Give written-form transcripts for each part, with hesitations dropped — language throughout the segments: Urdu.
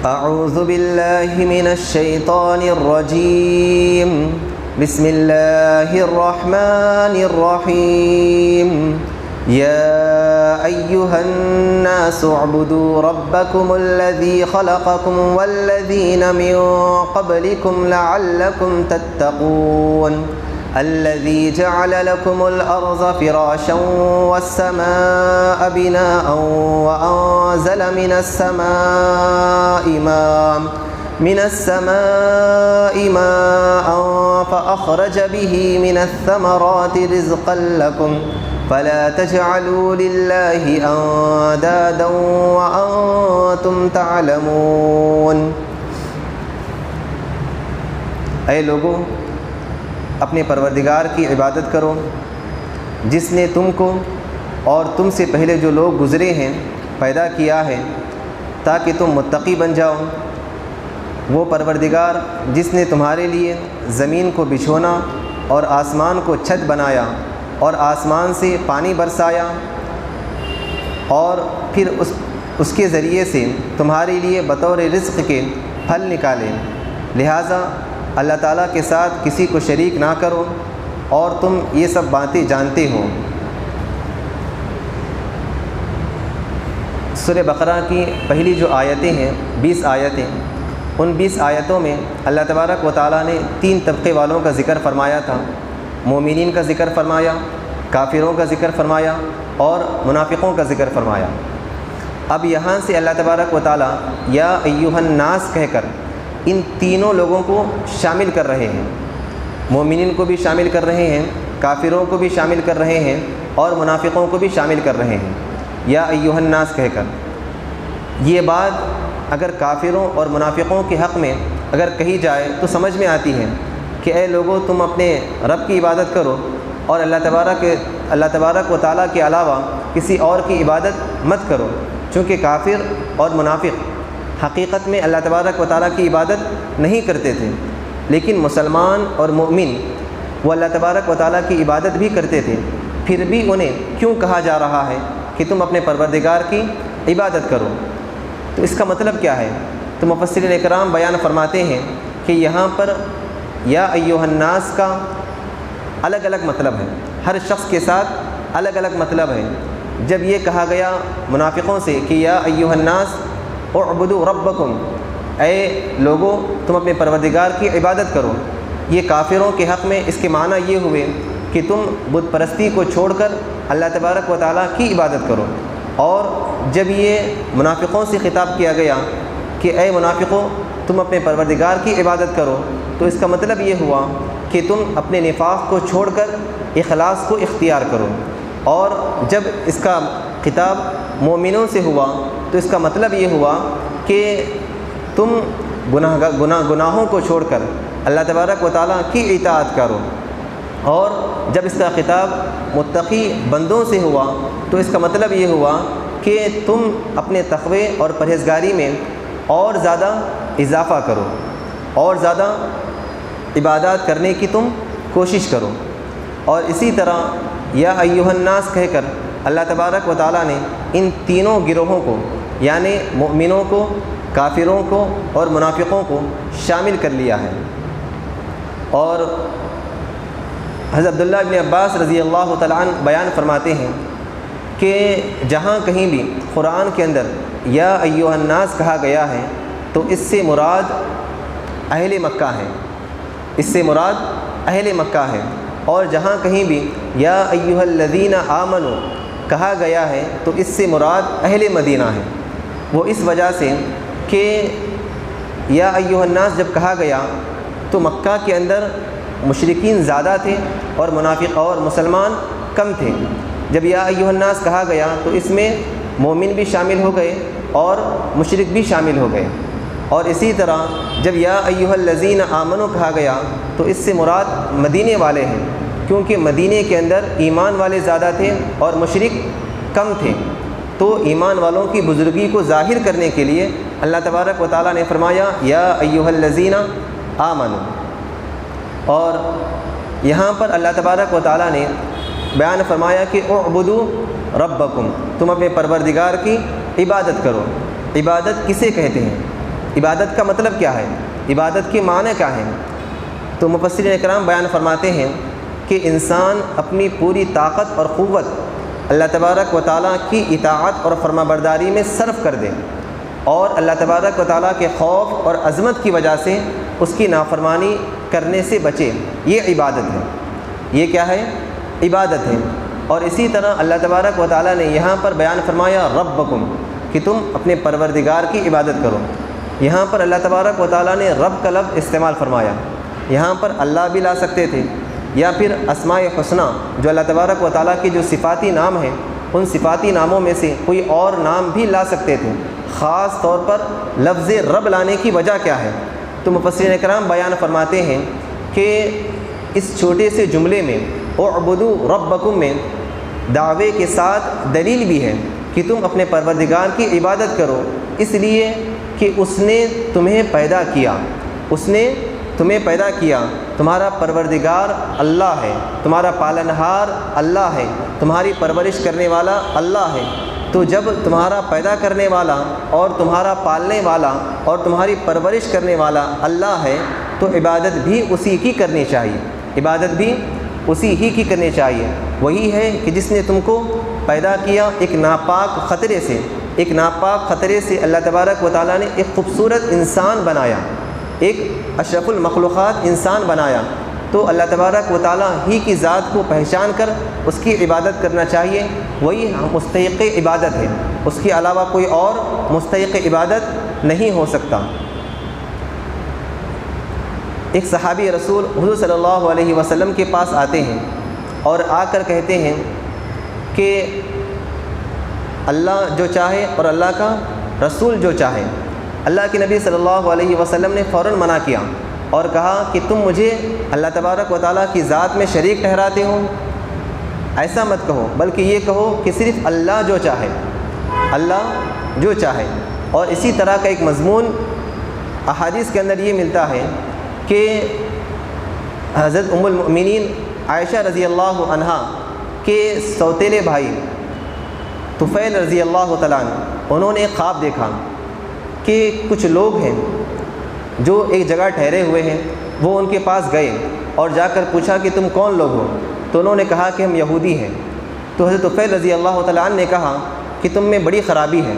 اعوذ باللہ من الشیطان الرجیم بسم اللہ الرحمن الرحیم یا ایہا الناس اعبدوا ربکم الذی خلقکم والذین من قبلکم لعلکم تتقون الذي جعل لكم الأرض فراشا والسماء بناء وأنزل من السماء ماء فأخرج به من الثمرات رزقا لكم فلا تجعلوا لله أندادا وأنتم تعلمون۔ اے لوگوں، اپنے پروردگار کی عبادت کرو جس نے تم کو اور تم سے پہلے جو لوگ گزرے ہیں پیدا کیا ہے تاکہ تم متقی بن جاؤ۔ وہ پروردگار جس نے تمہارے لیے زمین کو بچھونا اور آسمان کو چھت بنایا اور آسمان سے پانی برسایا اور پھر اس کے ذریعے سے تمہارے لیے بطور رزق کے پھل نکالے، لہٰذا اللہ تعالیٰ کے ساتھ کسی کو شریک نہ کرو اور تم یہ سب باتیں جانتے ہو۔ سورہ بقرہ کی پہلی جو آیتیں ہیں 20 آیتیں، ان 20 آیتوں میں اللہ تبارک و تعالیٰ نے 3 طبقے والوں کا ذکر فرمایا تھا۔ مومنین کا ذکر فرمایا، کافروں کا ذکر فرمایا اور منافقوں کا ذکر فرمایا۔ اب یہاں سے اللہ تبارک و تعالیٰ یا ایھا الناس کہہ کر ان تینوں لوگوں کو شامل کر رہے ہیں، مومنین کو بھی شامل کر رہے ہیں، کافروں کو بھی شامل کر رہے ہیں اور منافقوں کو بھی شامل کر رہے ہیں یا ایھا الناس کہہ کر۔ یہ بات اگر کافروں اور منافقوں کے حق میں اگر کہی جائے تو سمجھ میں آتی ہے کہ اے لوگوں، تم اپنے رب کی عبادت کرو اور اللہ تبارک و تعالیٰ کے علاوہ کسی اور کی عبادت مت کرو، چونکہ کافر اور منافق حقیقت میں اللہ تبارک و تعالیٰ کی عبادت نہیں کرتے تھے، لیکن مسلمان اور مومن وہ اللہ تبارک و تعالیٰ کی عبادت بھی کرتے تھے، پھر بھی انہیں کیوں کہا جا رہا ہے کہ تم اپنے پروردگار کی عبادت کرو؟ تو اس کا مطلب کیا ہے؟ تو مفسرین اکرام بیان فرماتے ہیں کہ یہاں پر یا ایھا الناس کا الگ الگ مطلب ہے، ہر شخص کے ساتھ الگ الگ مطلب ہے۔ جب یہ کہا گیا منافقوں سے کہ یا ایھا الناس اعبدوا ربکم، اے لوگوں تم اپنے پروردگار کی عبادت کرو، یہ کافروں کے حق میں اس کے معنی یہ ہوئے کہ تم بت پرستی کو چھوڑ کر اللہ تبارک و تعالیٰ کی عبادت کرو۔ اور جب یہ منافقوں سے خطاب کیا گیا کہ اے منافقوں تم اپنے پروردگار کی عبادت کرو، تو اس کا مطلب یہ ہوا کہ تم اپنے نفاق کو چھوڑ کر اخلاص کو اختیار کرو۔ اور جب اس کا خطاب مومنوں سے ہوا تو اس کا مطلب یہ ہوا کہ تم گناہوں کو چھوڑ کر اللہ تبارک و تعالیٰ کی اطاعت کرو۔ اور جب اس کا خطاب متقی بندوں سے ہوا تو اس کا مطلب یہ ہوا کہ تم اپنے تقوی اور پرہیزگاری میں اور زیادہ اضافہ کرو اور زیادہ عبادات کرنے کی تم کوشش کرو۔ اور اسی طرح یا ایھا الناس کہہ کر اللہ تبارک و تعالیٰ نے ان تینوں گروہوں کو یعنی مومنوں کو، کافروں کو اور منافقوں کو شامل کر لیا ہے۔ اور حضرت عبداللہ بن عباس رضی اللہ تعالیٰ عنہ بیان فرماتے ہیں کہ جہاں کہیں بھی قرآن کے اندر یا ایھا الناس کہا گیا ہے تو اس سے مراد اہل مکہ ہے، اس سے مراد اہل مکہ ہے۔ اور جہاں کہیں بھی یا ایھا الذین آمنوا کہا گیا ہے تو اس سے مراد اہل مدینہ ہے۔ وہ اس وجہ سے کہ یا ایھا الناس جب کہا گیا تو مکہ کے اندر مشرکین زیادہ تھے اور منافق اور مسلمان کم تھے۔ جب یا ایھا الناس کہا گیا تو اس میں مومن بھی شامل ہو گئے اور مشرک بھی شامل ہو گئے۔ اور اسی طرح جب یا ایھا الذین آمنوا کہا گیا تو اس سے مراد مدینے والے ہیں، کیونکہ مدینے کے اندر ایمان والے زیادہ تھے اور مشرک کم تھے، تو ایمان والوں کی بزرگی کو ظاہر کرنے کے لیے اللہ تبارک و تعالیٰ نے فرمایا یا ایھا الذین آمنوا۔ اور یہاں پر اللہ تبارک و تعالیٰ نے بیان فرمایا کہ اعبدوا ربکم، تم اپنے پروردگار کی عبادت کرو۔ عبادت کسے کہتے ہیں؟ عبادت کا مطلب کیا ہے، عبادت کے معنی کیا ہیں؟ تو مفسرین اکرام بیان فرماتے ہیں کہ انسان اپنی پوری طاقت اور قوت اللہ تبارک و تعالیٰ کی اطاعت اور فرمانبرداری میں صرف کر دے اور اللہ تبارک و تعالیٰ کے خوف اور عظمت کی وجہ سے اس کی نافرمانی کرنے سے بچے، یہ عبادت ہے۔ یہ کیا ہے؟ عبادت ہے۔ اور اسی طرح اللہ تبارک و تعالیٰ نے یہاں پر بیان فرمایا ربکم، کہ تم اپنے پروردگار کی عبادت کرو۔ یہاں پر اللہ تبارک و تعالیٰ نے رب کا لفظ استعمال فرمایا، یہاں پر اللہ بھی لا سکتے تھے یا پھر اسماء حسنہ جو اللہ تبارک و تعالیٰ کے جو صفاتی نام ہیں ان صفاتی ناموں میں سے کوئی اور نام بھی لا سکتے تھے۔ خاص طور پر لفظ رب لانے کی وجہ کیا ہے؟ تو مفسرین اکرام بیان فرماتے ہیں کہ اس چھوٹے سے جملے میں اعبدوا ربکم میں دعوے کے ساتھ دلیل بھی ہے کہ تم اپنے پروردگار کی عبادت کرو، اس لیے کہ اس نے تمہیں پیدا کیا، اس نے تمہیں پیدا کیا، تمہارا پروردگار اللہ ہے، تمہارا پالنہار اللہ ہے، تمہاری پرورش کرنے والا اللہ ہے۔ تو جب تمہارا پیدا کرنے والا اور تمہارا پالنے والا اور تمہاری پرورش کرنے والا اللہ ہے تو عبادت بھی اسی کی کرنی چاہیے، عبادت بھی اسی ہی کی کرنی چاہیے۔ وہی ہے کہ جس نے تم کو پیدا کیا ایک ناپاک خطرے سے، ایک ناپاک خطرے سے اللہ تبارک و تعالیٰ نے ایک خوبصورت انسان بنایا، ایک اشرف المخلوقات انسان بنایا، تو اللہ تبارک و تعالیٰ ہی کی ذات کو پہچان کر اس کی عبادت کرنا چاہیے، وہی مستحق عبادت ہے، اس کے علاوہ کوئی اور مستحق عبادت نہیں ہو سکتا۔ ایک صحابی رسول حضور صلی اللہ علیہ وسلم کے پاس آتے ہیں اور آ کر کہتے ہیں کہ اللہ جو چاہے اور اللہ کا رسول جو چاہے۔ اللہ کے نبی صلی اللہ علیہ وسلم نے فوراً منع کیا اور کہا کہ تم مجھے اللہ تبارک و تعالیٰ کی ذات میں شریک ٹھہراتے ہو، ایسا مت کہو، بلکہ یہ کہو کہ صرف اللہ جو چاہے، اللہ جو چاہے۔ اور اسی طرح کا ایک مضمون احادیث کے اندر یہ ملتا ہے کہ حضرت ام المؤمنین عائشہ رضی اللہ عنہا کے سوتیلے بھائی طفیل رضی اللہ تعالیٰ عنہ، انہوں نے ایک خواب دیکھا کہ کچھ لوگ ہیں جو ایک جگہ ٹھہرے ہوئے ہیں، وہ ان کے پاس گئے اور جا کر پوچھا کہ تم کون لوگ ہو؟ تو انہوں نے کہا کہ ہم یہودی ہیں۔ تو حضرت طفیل رضی اللہ تعالیٰ عنہ نے کہا کہ تم میں بڑی خرابی ہے،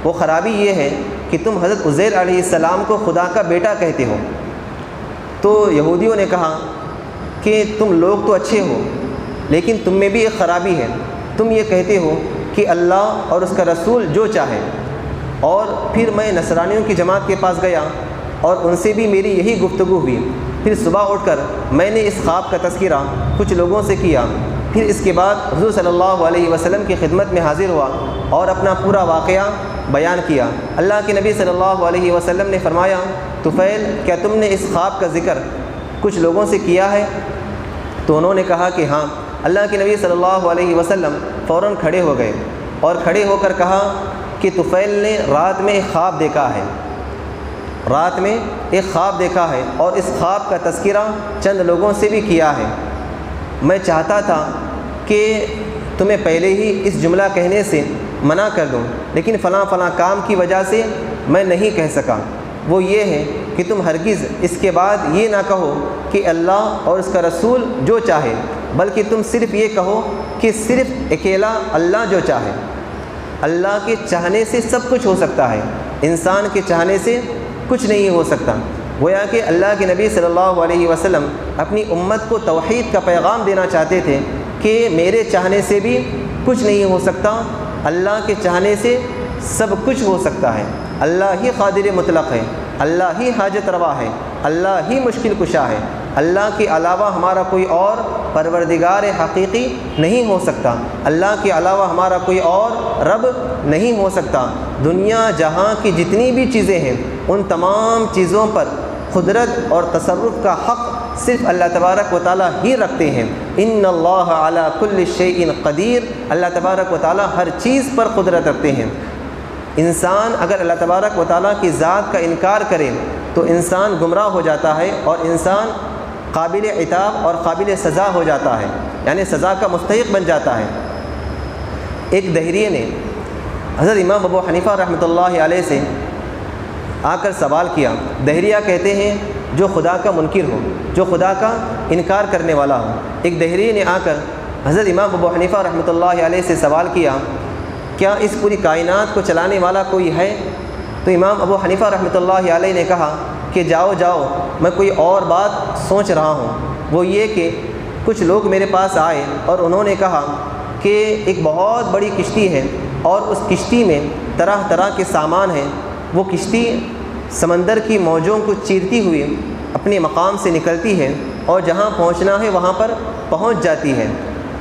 وہ خرابی یہ ہے کہ تم حضرت عزیر علیہ السلام کو خدا کا بیٹا کہتے ہو۔ تو یہودیوں نے کہا کہ تم لوگ تو اچھے ہو لیکن تم میں بھی ایک خرابی ہے، تم یہ کہتے ہو کہ اللہ اور اس کا رسول جو چاہے۔ اور پھر میں نصرانیوں کی جماعت کے پاس گیا اور ان سے بھی میری یہی گفتگو ہوئی، پھر صبح اٹھ کر میں نے اس خواب کا تذکرہ کچھ لوگوں سے کیا، پھر اس کے بعد حضور صلی اللہ علیہ وسلم کی خدمت میں حاضر ہوا اور اپنا پورا واقعہ بیان کیا۔ اللہ کے نبی صلی اللہ علیہ وسلم نے فرمایا طفیل کیا تم نے اس خواب کا ذکر کچھ لوگوں سے کیا ہے؟ تو انہوں نے کہا کہ ہاں۔ اللہ کے نبی صلی اللہ علیہ وسلم فوراً کھڑے ہو گئے اور کھڑے ہو کر کہا کہ طفیل نے رات میں ایک خواب دیکھا ہے، رات میں ایک خواب دیکھا ہے اور اس خواب کا تذکرہ چند لوگوں سے بھی کیا ہے۔ میں چاہتا تھا کہ تمہیں پہلے ہی اس جملہ کہنے سے منع کر دوں لیکن فلاں فلاں کام کی وجہ سے میں نہیں کہہ سکا، وہ یہ ہے کہ تم ہرگز اس کے بعد یہ نہ کہو کہ اللہ اور اس کا رسول جو چاہے، بلکہ تم صرف یہ کہو کہ صرف اکیلا اللہ جو چاہے۔ اللہ کے چاہنے سے سب کچھ ہو سکتا ہے، انسان کے چاہنے سے کچھ نہیں ہو سکتا۔ گویا کہ اللہ کے نبی صلی اللہ علیہ وسلم اپنی امت کو توحید کا پیغام دینا چاہتے تھے کہ میرے چاہنے سے بھی کچھ نہیں ہو سکتا، اللہ کے چاہنے سے سب کچھ ہو سکتا ہے۔ اللہ ہی قادر مطلق ہے، اللہ ہی حاجت روا ہے، اللہ ہی مشکل کشا ہے، اللہ کے علاوہ ہمارا کوئی اور پروردگار حقیقی نہیں ہو سکتا، اللہ کے علاوہ ہمارا کوئی اور رب نہیں ہو سکتا۔ دنیا جہاں کی جتنی بھی چیزیں ہیں ان تمام چیزوں پر قدرت اور تصرف کا حق صرف اللہ تبارک و تعالیٰ ہی رکھتے ہیں۔ ان اللہ علی کل شیء قدیر، اللہ تبارک و تعالیٰ ہر چیز پر قدرت رکھتے ہیں۔ انسان اگر اللہ تبارک و تعالیٰ کی ذات کا انکار کرے تو انسان گمراہ ہو جاتا ہے اور انسان قابل عتاب اور قابل سزا ہو جاتا ہے، یعنی سزا کا مستحق بن جاتا ہے۔ ایک دہریے نے حضرت امام ابو حنیفہ رحمۃ اللہ علیہ سے آ کر سوال کیا۔ دہریہ کہتے ہیں جو خدا کا منکر ہو، جو خدا کا انکار کرنے والا ہو۔ ایک دہریے نے آ کر حضرت امام ابو حنیفہ رحمۃ اللہ علیہ سے سوال کیا، کیا اس پوری کائنات کو چلانے والا کوئی ہے؟ تو امام ابو حنیفہ رحمۃ اللہ علیہ نے کہا کہ جاؤ جاؤ، میں کوئی اور بات سوچ رہا ہوں۔ وہ یہ کہ کچھ لوگ میرے پاس آئے اور انہوں نے کہا کہ ایک بہت بڑی کشتی ہے اور اس کشتی میں طرح طرح کے سامان ہیں۔ وہ کشتی سمندر کی موجوں کو چیرتی ہوئی اپنے مقام سے نکلتی ہے اور جہاں پہنچنا ہے وہاں پر پہنچ جاتی ہے۔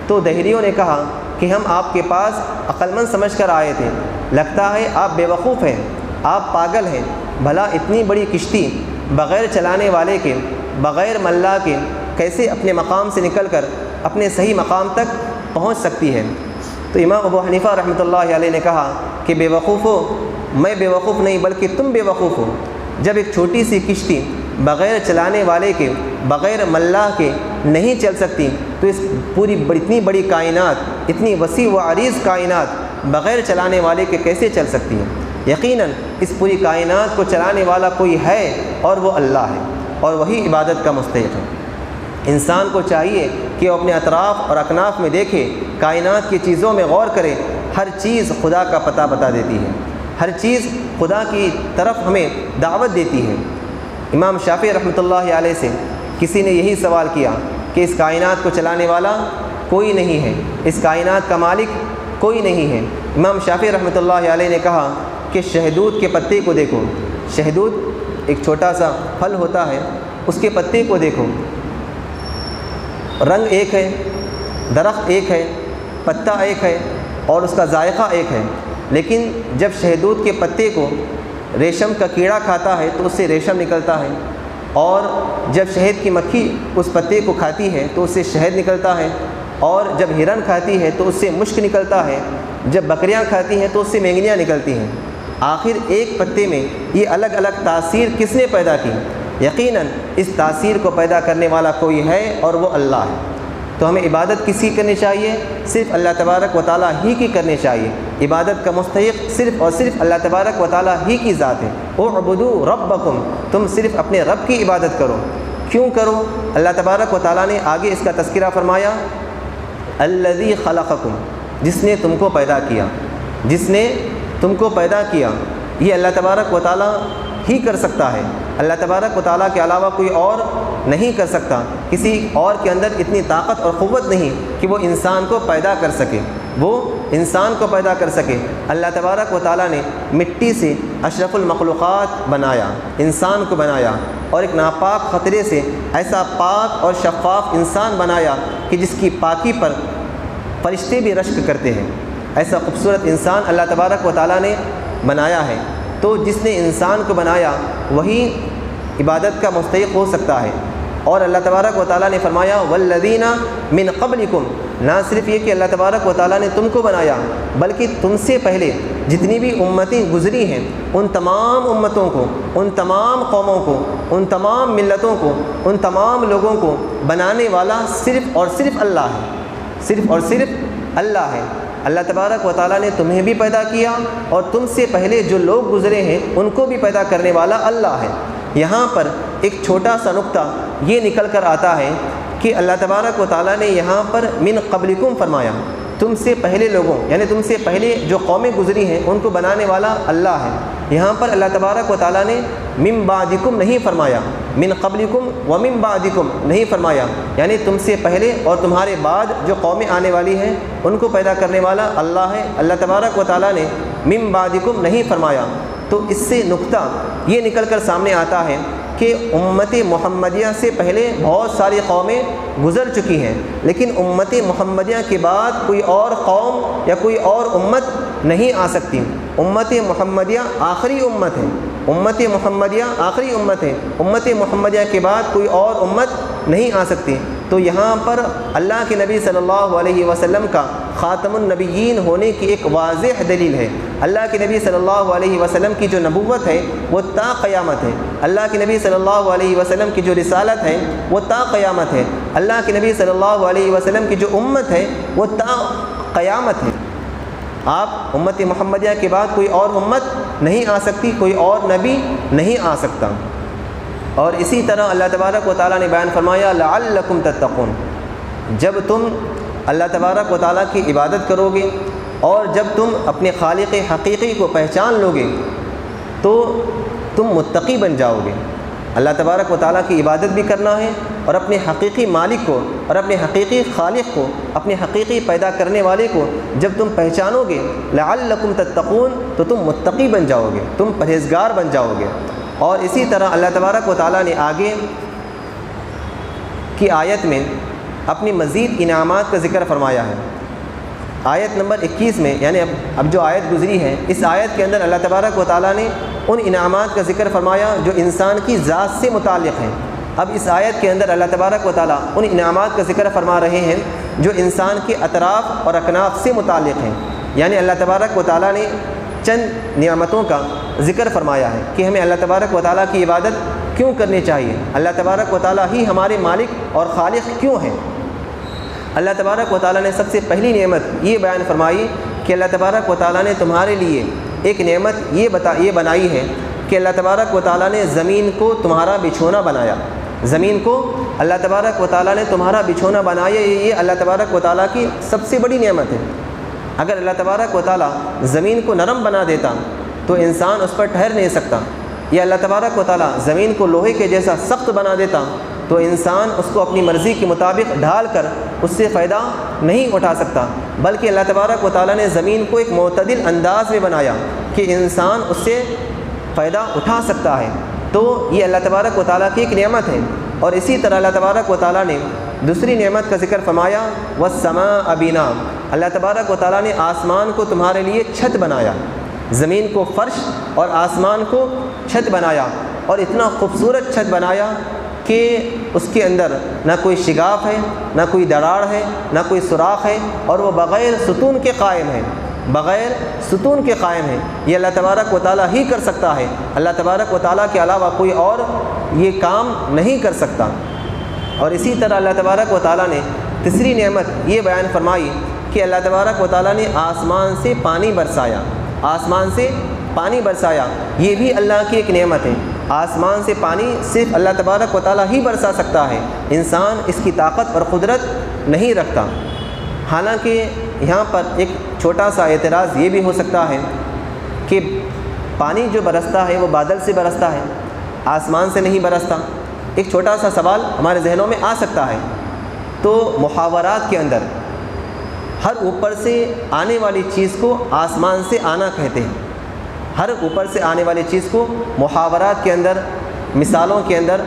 تو دہریوں نے کہا کہ ہم آپ کے پاس عقلمند سمجھ کر آئے تھے، لگتا ہے آپ بے وقوف ہیں، آپ پاگل ہیں۔ بھلا اتنی بڑی کشتی بغیر چلانے والے کے، بغیر ملا کے کیسے اپنے مقام سے نکل کر اپنے صحیح مقام تک پہنچ سکتی ہے؟ تو امام ابو حنیفہ رحمۃ اللہ علیہ نے کہا کہ بے وقوف ہو، میں بے وقوف نہیں بلکہ تم بے وقوف ہو۔ جب ایک چھوٹی سی کشتی بغیر چلانے والے کے، بغیر ملا کے نہیں چل سکتی، تو اس پوری اتنی بڑی کائنات، اتنی وسیع و عریض کائنات بغیر چلانے والے کے کیسے چل سکتی ہے؟ یقیناً اس پوری کائنات کو چلانے والا کوئی ہے اور وہ اللہ ہے، اور وہی عبادت کا مستحق ہے۔ انسان کو چاہیے کہ وہ اپنے اطراف اور اکناف میں دیکھے، کائنات کی چیزوں میں غور کرے۔ ہر چیز خدا کا پتہ بتا دیتی ہے، ہر چیز خدا کی طرف ہمیں دعوت دیتی ہے۔ امام شافعی رحمۃ اللہ علیہ سے کسی نے یہی سوال کیا کہ اس کائنات کو چلانے والا کوئی نہیں ہے، اس کائنات کا مالک کوئی نہیں ہے۔ امام شافعی رحمۃ اللہ علیہ نے کہا کہ شہدود کے پتے کو دیکھو، شہدود ایک چھوٹا سا پھل ہوتا ہے، اس کے پتے کو دیکھو، رنگ ایک ہے، درخت ایک ہے، پتا ایک ہے اور اس کا ذائقہ ایک ہے، لیکن جب شہدود کے پتے کو ریشم کا کیڑا کھاتا ہے تو اس سے ریشم نکلتا ہے، اور جب شہد کی مکھی اس پتے کو کھاتی ہے تو اس سے شہد نکلتا ہے، اور جب ہرن کھاتی ہے تو اس سے مشک نکلتا ہے، جب بکریاں کھاتی ہیں تو اس سے مینگنیاں نکلتی ہیں۔ آخر ایک پتے میں یہ الگ الگ تاثیر کس نے پیدا کی؟ یقیناً اس تاثیر کو پیدا کرنے والا کوئی ہے اور وہ اللہ ہے۔ تو ہمیں عبادت کس کی کرنی چاہیے؟ صرف اللہ تبارک و تعالیٰ ہی کی کرنی چاہیے۔ عبادت کا مستحق صرف اور صرف اللہ تبارک و تعالیٰ ہی کی ذات ہے۔ اعبدوا ربکم، تم صرف اپنے رب کی عبادت کرو۔ کیوں کرو؟ اللہ تبارک و تعالیٰ نے آگے اس کا تذکرہ فرمایا، الذی خلقکم، جس نے تم کو پیدا کیا، جس نے تم کو پیدا کیا۔ یہ اللہ تبارک و تعالیٰ ہی کر سکتا ہے، اللہ تبارک و تعالیٰ کے علاوہ کوئی اور نہیں کر سکتا۔ کسی اور کے اندر اتنی طاقت اور قوت نہیں کہ وہ انسان کو پیدا کر سکے، وہ انسان کو پیدا کر سکے۔ اللہ تبارک و تعالیٰ نے مٹی سے اشرف المخلوقات بنایا، انسان کو بنایا، اور ایک ناپاک خطرے سے ایسا پاک اور شفاف انسان بنایا کہ جس کی پاکی پر فرشتے بھی رشک کرتے ہیں۔ ایسا خوبصورت انسان اللہ تبارک و تعالیٰ نے بنایا ہے۔ تو جس نے انسان کو بنایا وہی عبادت کا مستحق ہو سکتا ہے۔ اور اللہ تبارک و تعالیٰ نے فرمایا والذین من قبلکم، نہ صرف یہ کہ اللہ تبارک و تعالیٰ نے تم کو بنایا بلکہ تم سے پہلے جتنی بھی امتیں گزری ہیں ان تمام امتوں کو، ان تمام قوموں کو، ان تمام ملتوں کو، ان تمام لوگوں کو بنانے والا صرف اور صرف اللہ ہے، صرف اور صرف اللہ ہے۔ اللہ تبارک و تعالیٰ نے تمہیں بھی پیدا کیا اور تم سے پہلے جو لوگ گزرے ہیں ان کو بھی پیدا کرنے والا اللہ ہے۔ یہاں پر ایک چھوٹا سا نقطہ یہ نکل کر آتا ہے کہ اللہ تبارک و تعالیٰ نے یہاں پر من قبلکم فرمایا، تم سے پہلے لوگوں، یعنی تم سے پہلے جو قومیں گزری ہیں ان کو بنانے والا اللہ ہے۔ یہاں پر اللہ تبارک و تعالیٰ نے من بعدکم نہیں فرمایا، من قبلکم و من بعدکم نہیں فرمایا، یعنی تم سے پہلے اور تمہارے بعد جو قومیں آنے والی ہیں ان کو پیدا کرنے والا اللہ ہے۔ اللہ تبارک و تعالیٰ نے من بعدکم نہیں فرمایا۔ تو اس سے نقطہ یہ نکل کر سامنے آتا ہے کہ امت محمدیہ سے پہلے بہت ساری قومیں گزر چکی ہیں، لیکن امت محمدیہ کے بعد کوئی اور قوم یا کوئی اور امت نہیں آ سکتی۔ امت محمدیہ آخری امت ہے، امت محمدیہ آخری امت ہے، امت محمدیہ کے بعد کوئی اور امت نہیں آ سکتی۔ تو یہاں پر اللہ کے نبی صلی اللہ علیہ وسلم کا خاتم النبیین ہونے کی ایک واضح دلیل ہے۔ اللہ کے نبی صلی اللہ علیہ وسلم کی جو نبوت ہے وہ تا قیامت ہے، اللہ کے نبی صلی اللہ علیہ وسلم کی جو رسالت ہے وہ تا قیامت ہے، اللہ کے نبی صلی اللہ علیہ وسلم کی جو امت ہے وہ تا قیامت ہے۔ آپ امت محمدیہ کے بعد کوئی اور امت نہیں آ سکتی، کوئی اور نبی نہیں آ سکتا۔ اور اسی طرح اللہ تبارک و تعالیٰ نے بیان فرمایا لعلکم تتقون، جب تم اللہ تبارک و تعالیٰ کی عبادت کرو گے اور جب تم اپنے خالق حقیقی کو پہچان لو گے تو تم متقی بن جاؤ گے۔ اللہ تبارک و تعالیٰ کی عبادت بھی کرنا ہے اور اپنے حقیقی مالک کو اور اپنے حقیقی خالق کو، اپنے حقیقی پیدا کرنے والے کو جب تم پہچانو گے لعلکم تتقون تو تم متقی بن جاؤ گے، تم پرہیزگار بن جاؤ گے۔ اور اسی طرح اللہ تبارک و تعالیٰ نے آگے کی آیت میں اپنی مزید انعامات کا ذکر فرمایا ہے۔ آیت نمبر 21 میں، یعنی اب جو آیت گزری ہے، اس آیت کے اندر اللہ تبارک و تعالیٰ نے ان انعامات کا ذکر فرمایا جو انسان کی ذات سے متعلق ہیں۔ اب اس آیت کے اندر اللہ تبارک و تعالیٰ ان انعامات کا ذکر فرما رہے ہیں جو انسان کے اطراف اور اکناف سے متعلق ہیں، یعنی اللہ تبارک و تعالیٰ نے چند نعمتوں کا ذکر فرمایا ہے کہ ہمیں اللہ تبارک و تعالیٰ کی عبادت کیوں کرنی چاہیے، اللہ تبارک و تعالیٰ ہی ہمارے مالک اور خالق کیوں ہیں۔ اللہ تبارک و تعالیٰ نے سب سے پہلی نعمت یہ بیان فرمائی کہ اللہ تبارک و تعالیٰ نے تمہارے لیے ایک نعمت یہ بنائی ہے کہ اللہ تبارک و تعالیٰ نے زمین کو تمہارا بچھونا بنایا۔ زمین کو اللہ تبارک و تعالیٰ نے تمہارا بچھونا بنایا، یہ اللہ تبارک و تعالیٰ کی سب سے بڑی نعمت ہے۔ اگر اللہ تبارک و تعالیٰ زمین کو نرم بنا دیتا تو انسان اس پر ٹھہر نہیں سکتا، یا اللہ تبارک و تعالیٰ زمین کو لوہے کے جیسا سخت بنا دیتا تو انسان اس کو اپنی مرضی کے مطابق ڈھال کر اس سے فائدہ نہیں اٹھا سکتا، بلکہ اللہ تبارک و تعالیٰ نے زمین کو ایک معتدل انداز میں بنایا کہ انسان اس سے فائدہ اٹھا سکتا ہے۔ تو یہ اللہ تبارک و تعالیٰ کی ایک نعمت ہے۔ اور اسی طرح اللہ تبارک و تعالیٰ نے دوسری نعمت کا ذکر فرمایا والسماء بنا، اللہ تبارک و تعالیٰ نے آسمان کو تمہارے لیے چھت بنایا، زمین کو فرش اور آسمان کو چھت بنایا، اور اتنا خوبصورت چھت بنایا کہ اس کے اندر نہ کوئی شگاف ہے، نہ کوئی دراڑ ہے، نہ کوئی سوراخ ہے، اور وہ بغیر ستون کے قائم ہے، بغیر ستون کے قائم ہے۔ یہ اللہ تبارک و تعالیٰ ہی کر سکتا ہے، اللہ تبارک و تعالیٰ کے علاوہ کوئی اور یہ کام نہیں کر سکتا۔ اور اسی طرح اللہ تبارک و تعالیٰ نے تیسری نعمت یہ بیان فرمائی کہ اللہ تبارک و تعالیٰ نے آسمان سے پانی برسایا، آسمان سے پانی برسایا، یہ بھی اللہ کی ایک نعمت ہے۔ آسمان سے پانی صرف اللہ تبارک و تعالیٰ ہی برسا سکتا ہے، انسان اس کی طاقت اور قدرت نہیں رکھتا۔ حالانکہ یہاں پر ایک چھوٹا سا اعتراض یہ بھی ہو سکتا ہے کہ پانی جو برستا ہے وہ بادل سے برستا ہے، آسمان سے نہیں برستا۔ ایک چھوٹا سا سوال ہمارے ذہنوں میں آ سکتا ہے۔ تو محاورات کے اندر ہر اوپر سے آنے والی چیز کو آسمان سے آنا کہتے ہیں، ہر اوپر سے آنے والی چیز کو محاورات کے اندر، مثالوں کے اندر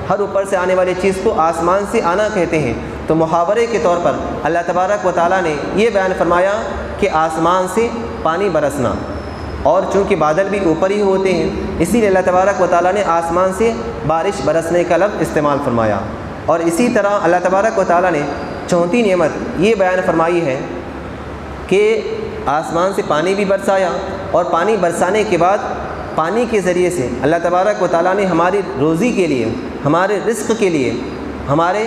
ہر اوپر سے آنے والی چیز کو آسمان سے آنا کہتے ہیں۔ تو محاورے کے طور پر اللہ تبارک و تعالیٰ نے یہ بیان فرمایا کہ آسمان سے پانی برسنا، اور چونکہ بادل بھی اوپر ہی ہوتے ہیں اسی لیے اللہ تبارک و تعالیٰ نے آسمان سے بارش برسنے کا لفظ استعمال فرمایا۔ اور اسی طرح اللہ تبارک و تعالیٰ نے چوتھی نعمت یہ بیان فرمائی ہے کہ آسمان سے پانی بھی برسایا، اور پانی برسانے کے بعد پانی کے ذریعے سے اللہ تبارک و تعالیٰ نے ہماری روزی کے لیے، ہمارے رزق کے لیے، ہمارے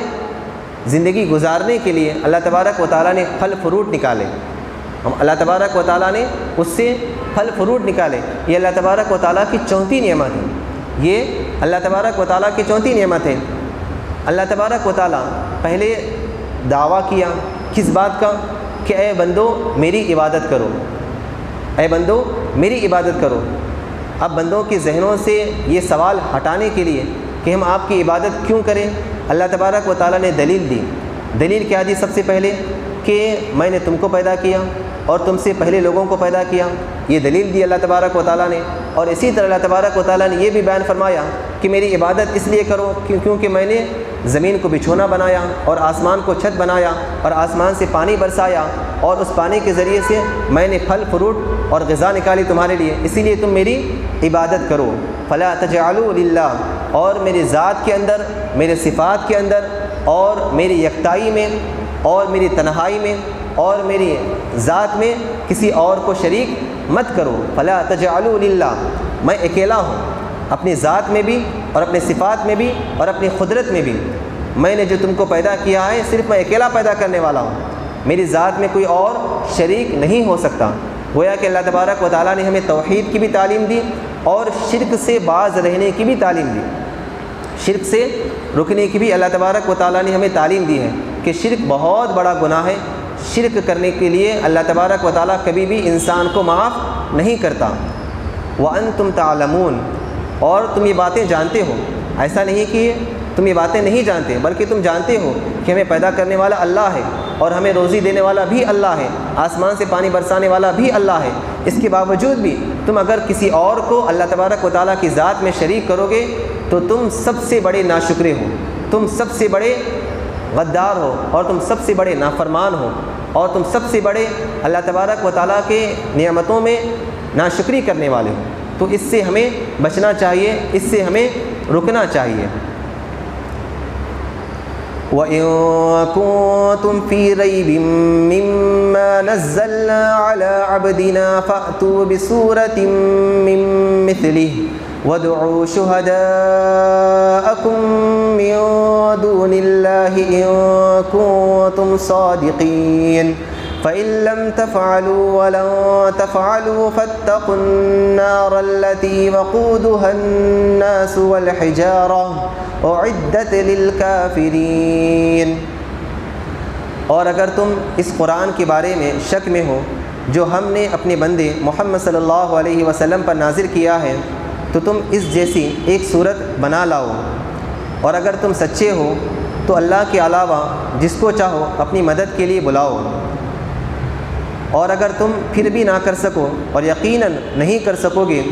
زندگی گزارنے کے لیے اللہ تبارک و تعالیٰ نے پھل فروٹ نکالے، اللہ تبارک و تعالیٰ نے اس سے پھل فروٹ نکالے۔ یہ اللہ تبارک و تعالیٰ کی چوتھی نعمت ہے، یہ اللہ تبارک و تعالیٰ کی چوتھی نعمت ہے۔ اللہ تبارک و تعالیٰ پہلے دعویٰ کیا کس بات کا کہ اے بندو میری عبادت کرو، اے بندو میری عبادت کرو۔ اب بندوں کے ذہنوں سے یہ سوال ہٹانے کے لیے کہ ہم آپ کی عبادت کیوں کریں، اللہ تبارک و تعالیٰ نے دلیل دی۔ دلیل کیا دی؟ سب سے پہلے کہ میں نے تم کو پیدا کیا اور تم سے پہلے لوگوں کو پیدا کیا، یہ دلیل دی اللہ تبارک و تعالیٰ نے۔ اور اسی طرح اللہ تبارک و تعالیٰ نے یہ بھی بیان فرمایا کہ میری عبادت اس لیے کرو کیونکہ میں نے زمین کو بچھونا بنایا اور آسمان کو چھت بنایا اور آسمان سے پانی برسایا، اور اس پانی کے ذریعے سے میں نے پھل فروٹ اور غذا نکالی تمہارے لیے، اسی لیے تم میری عبادت کرو۔ فلا تجعلوا للہ، اور میری ذات کے اندر، میرے صفات کے اندر، اور میری یکتائی میں، اور میری تنہائی میں، اور میری ذات میں کسی اور کو شریک مت کرو۔ فلا تجعلوا للہ، میں اکیلا ہوں اپنی ذات میں بھی اور اپنے صفات میں بھی اور اپنی قدرت میں بھی۔ میں نے جو تم کو پیدا کیا ہے صرف میں اکیلا پیدا کرنے والا ہوں، میری ذات میں کوئی اور شریک نہیں ہو سکتا۔ گویا کہ اللہ تبارک و تعالیٰ نے ہمیں توحید کی بھی تعلیم دی اور شرک سے باز رہنے کی بھی تعلیم دی. شرک سے رکنے کی بھی اللہ تبارک و تعالیٰ نے ہمیں تعلیم دی ہے کہ شرک بہت بڑا گناہ ہے. شرک کرنے کے لیے اللہ تبارک و تعالیٰ کبھی بھی انسان کو معاف نہیں کرتا. وَأَنْتُمْ تَعْلَمُونَ، اور تم یہ باتیں جانتے ہو. ایسا نہیں کہ تم یہ باتیں نہیں جانتے، بلکہ تم جانتے ہو کہ ہمیں پیدا کرنے والا اللہ ہے اور ہمیں روزی دینے والا بھی اللہ ہے، آسمان سے پانی برسانے والا بھی اللہ ہے. اس کے باوجود بھی تم اگر کسی اور کو اللہ تبارک و تعالیٰ کی ذات میں شریک کرو گے تو تم سب سے بڑے ناشکرے ہو، تم سب سے بڑے غدار ہو، اور تم سب سے بڑے نافرمان ہو، اور تم سب سے بڑے اللہ تبارک و تعالیٰ کے نعمتوں میں ناشکری کرنے والے ہو. تو اس سے ہمیں بچنا چاہیے، اس سے ہمیں رکنا چاہیے. وَإِن كُنتُمْ فِي رَيْبٍ مِّمَّا نَزَّلْنَا عَلَىٰ عَبْدِنَا فَأْتُوا بِسُورَةٍ مِّن مِّثْلِهِ وَادْعُوا شُهَدَاءَكُم مِّن دُونِ اللَّهِ إِن كُنتُمْ صَادِقِينَ فَإِن لَّمْ تَفْعَلُوا وَلَن تَفْعَلُوا فَاتَّقُوا النَّارَ الَّتِي وَقُودُهَا النَّاسُ وَالْحِجَارَةُ أُعِدَّتْ لِلْكَافِرِينَ. اور اگر تم اس قرآن کے بارے میں شک میں ہو جو ہم نے اپنے بندے محمد صلی اللہ علیہ وسلم پر نازل کیا ہے تو تم اس جیسی ایک صورت بنا لاؤ. اور اگر تم سچے ہو تو اللہ کے علاوہ جس کو چاہو اپنی مدد کے لیے بلاؤ. اور اگر تم پھر بھی نہ کر سکو اور یقیناً نہیں کر سکو گے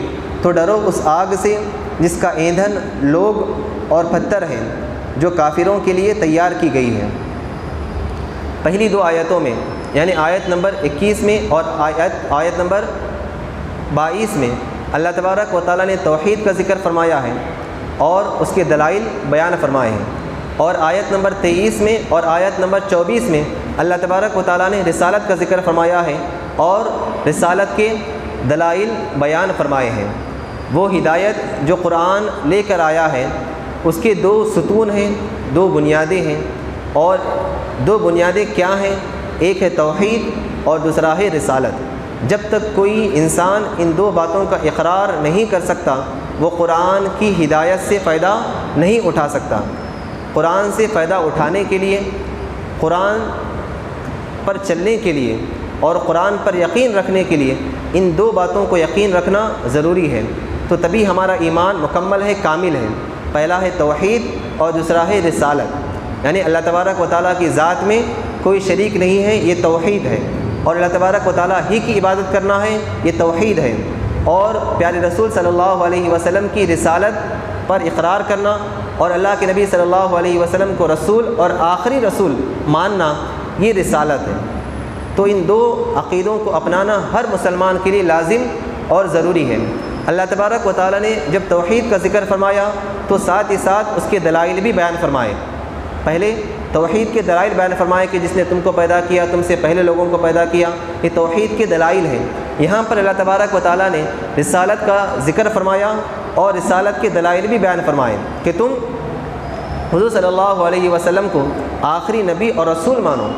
تو ڈرو اس آگ سے جس کا ایندھن لوگ اور پتھر ہیں جو کافروں کے لیے تیار کی گئی ہے. پہلی دو آیتوں میں یعنی آیت نمبر 21 میں اور آیت نمبر 22 میں اللہ تبارک و تعالیٰ نے توحید کا ذکر فرمایا ہے اور اس کے دلائل بیان فرمائے ہیں. اور آیت نمبر 23 میں اور آیت نمبر 24 میں اللہ تبارک و تعالیٰ نے رسالت کا ذکر فرمایا ہے اور رسالت کے دلائل بیان فرمائے ہیں. وہ ہدایت جو قرآن لے کر آیا ہے اس کے دو ستون ہیں، دو بنیادیں ہیں. اور دو بنیادیں کیا ہیں؟ ایک ہے توحید اور دوسرا ہے رسالت. جب تک کوئی انسان ان دو باتوں کا اقرار نہیں کر سکتا وہ قرآن کی ہدایت سے فائدہ نہیں اٹھا سکتا. قرآن سے فائدہ اٹھانے کے لیے، قرآن پر چلنے کے لیے اور قرآن پر یقین رکھنے کے لیے ان دو باتوں کو یقین رکھنا ضروری ہے. تو تبھی ہمارا ایمان مکمل ہے، کامل ہے. پہلا ہے توحید اور دوسرا ہے رسالت. یعنی اللہ تبارک و تعالیٰ کی ذات میں کوئی شریک نہیں ہے، یہ توحید ہے. اور اللہ تبارک و تعالیٰ ہی کی عبادت کرنا ہے، یہ توحید ہے. اور پیارے رسول صلی اللہ علیہ وسلم کی رسالت پر اقرار کرنا اور اللہ کے نبی صلی اللہ علیہ وسلم کو رسول اور آخری رسول ماننا، یہ رسالت ہے. تو ان دو عقیدوں کو اپنانا ہر مسلمان کے لیے لازم اور ضروری ہے. اللہ تبارک و تعالیٰ نے جب توحید کا ذکر فرمایا تو ساتھ ہی ساتھ اس کے دلائل بھی بیان فرمائے. پہلے توحید کے دلائل بیان فرمائے کہ جس نے تم کو پیدا کیا، تم سے پہلے لوگوں کو پیدا کیا، یہ توحید کے دلائل ہیں. یہاں پر اللہ تبارک و تعالیٰ نے رسالت کا ذکر فرمایا اور رسالت کے دلائل بھی بیان فرمائے کہ تم حضور صلی اللہ علیہ وسلم کو آخری نبی اور رسول مانو.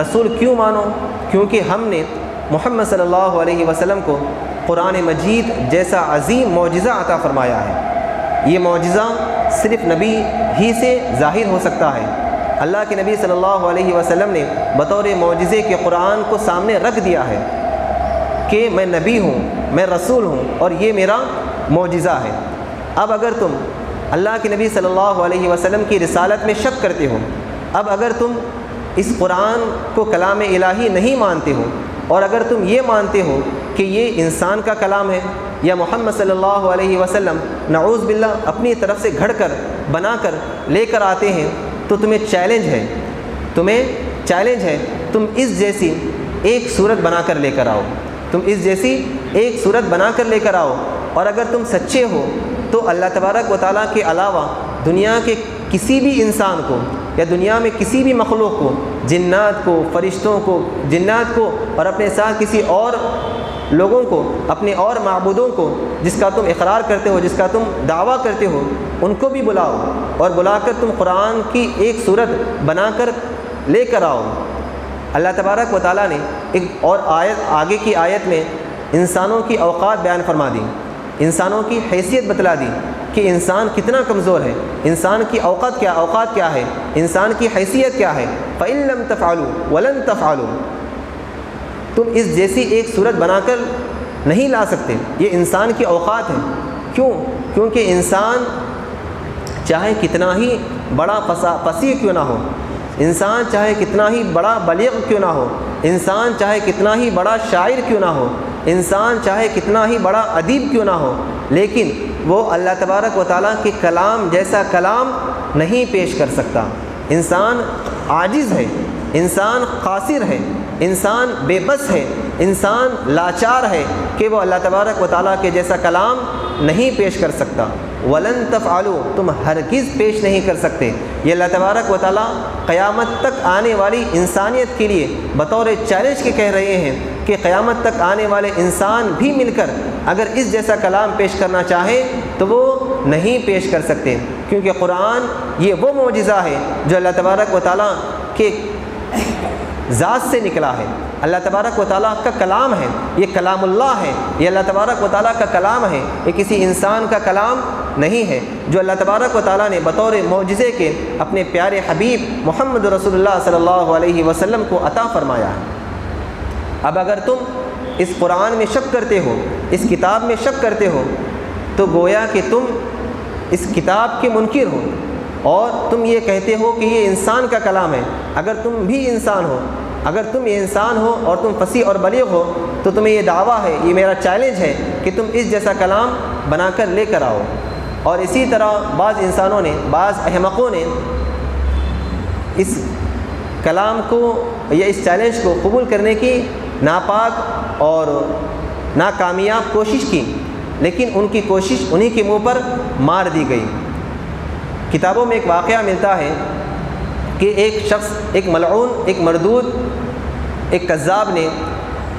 رسول کیوں مانو؟ کیونکہ ہم نے محمد صلی اللہ علیہ وسلم کو قرآن مجید جیسا عظیم معجزہ عطا فرمایا ہے. یہ معجزہ صرف نبی ہی سے ظاہر ہو سکتا ہے. اللہ کے نبی صلی اللہ علیہ وسلم نے بطور معجزے کے قرآن کو سامنے رکھ دیا ہے کہ میں نبی ہوں، میں رسول ہوں اور یہ میرا معجزہ ہے. اب اگر تم اللہ کے نبی صلی اللہ علیہ وسلم کی رسالت میں شک کرتے ہو، اب اگر تم اس قرآن کو کلام الہی نہیں مانتے ہو اور اگر تم یہ مانتے ہو کہ یہ انسان کا کلام ہے یا محمد صلی اللہ علیہ وسلم نعوذ باللہ اپنی طرف سے گھڑ کر بنا کر لے کر آتے ہیں تو تمہیں چیلنج ہے تم اس جیسی ایک صورت بنا کر لے کر آؤ. تم اس جیسی ایک صورت بنا کر لے کر آؤ. اور اگر تم سچے ہو تو اللہ تبارک و تعالیٰ کے علاوہ دنیا کے کسی بھی انسان کو یا دنیا میں کسی بھی مخلوق کو، جنات کو، فرشتوں کو، جنات کو اور اپنے ساتھ کسی اور لوگوں کو، اپنے اور معبودوں کو جس کا تم اقرار کرتے ہو، جس کا تم دعویٰ کرتے ہو، ان کو بھی بلاؤ اور بلا کر تم قرآن کی ایک صورت بنا کر لے کر آؤ. اللہ تبارک و تعالیٰ نے ایک اور آیت آگے کی آیت میں انسانوں کی اوقات بیان فرما دی، انسانوں کی حیثیت بتلا دی کہ انسان کتنا کمزور ہے، انسان کی اوقات کیا ہے، انسان کی حیثیت کیا ہے۔ فَإِن لَمْ تَفْعَلُوا وَلَن تَفْعَلُوا، تم اس جیسی ایک صورت بنا کر نہیں لا سکتے، یہ انسان کی اوقات ہیں۔ کیوں؟ کیونکہ انسان چاہے کتنا ہی بڑا فصیح کیوں نہ ہو، انسان چاہے کتنا ہی بڑا بلیغ کیوں نہ ہو، انسان چاہے کتنا ہی بڑا شاعر کیوں نہ ہو، انسان چاہے کتنا ہی بڑا ادیب کیوں نہ ہو، لیکن وہ اللہ تبارک و تعالیٰ کے کلام جیسا کلام نہیں پیش کر سکتا۔ انسان عاجز ہے، انسان قاصر ہے، انسان بے بس ہے، انسان لاچار ہے کہ وہ اللہ تبارک و تعالیٰ کے جیسا کلام نہیں پیش کر سکتا۔ وَلَن تَفْعَلُوا، تم ہرگز پیش نہیں کر سکتے۔ یہ اللہ تبارک و تعالیٰ قیامت تک آنے والی انسانیت کے لیے بطور چیلنج کے کہہ رہے ہیں کہ قیامت تک آنے والے انسان بھی مل کر اگر اس جیسا کلام پیش کرنا چاہیں تو وہ نہیں پیش کر سکتے، کیونکہ قرآن یہ وہ معجزہ ہے جو اللہ تبارک و تعالیٰ کے ذات سے نکلا ہے، اللہ تبارک و تعالیٰ کا کلام ہے، یہ کلام اللہ ہے، یہ اللہ تبارک و تعالیٰ کا کلام ہے، یہ کسی انسان کا کلام نہیں ہے، جو اللہ تبارک و تعالیٰ نے بطور معجزے کے اپنے پیارے حبیب محمد رسول اللہ صلی اللہ علیہ وسلم کو عطا فرمایا ہے۔ اب اگر تم اس قرآن میں شک کرتے ہو، اس کتاب میں شک کرتے ہو، تو گویا کہ تم اس کتاب کے منکر ہو اور تم یہ کہتے ہو کہ یہ انسان کا کلام ہے۔ اگر تم بھی انسان ہو، اگر تم یہ انسان ہو اور تم فصیح اور بلیغ ہو تو تمہیں یہ دعویٰ ہے، یہ میرا چیلنج ہے کہ تم اس جیسا کلام بنا کر لے کر آؤ۔ اور اسی طرح بعض انسانوں نے، بعض احمقوں نے اس کلام کو یا اس چیلنج کو قبول کرنے کی ناپاک اور ناکامیاب کوشش کی، لیکن ان کی کوشش انہی کے منہ پر مار دی گئی۔ کتابوں میں ایک واقعہ ملتا ہے کہ ایک شخص، ایک ملعون، ایک مردود، ایک کذاب نے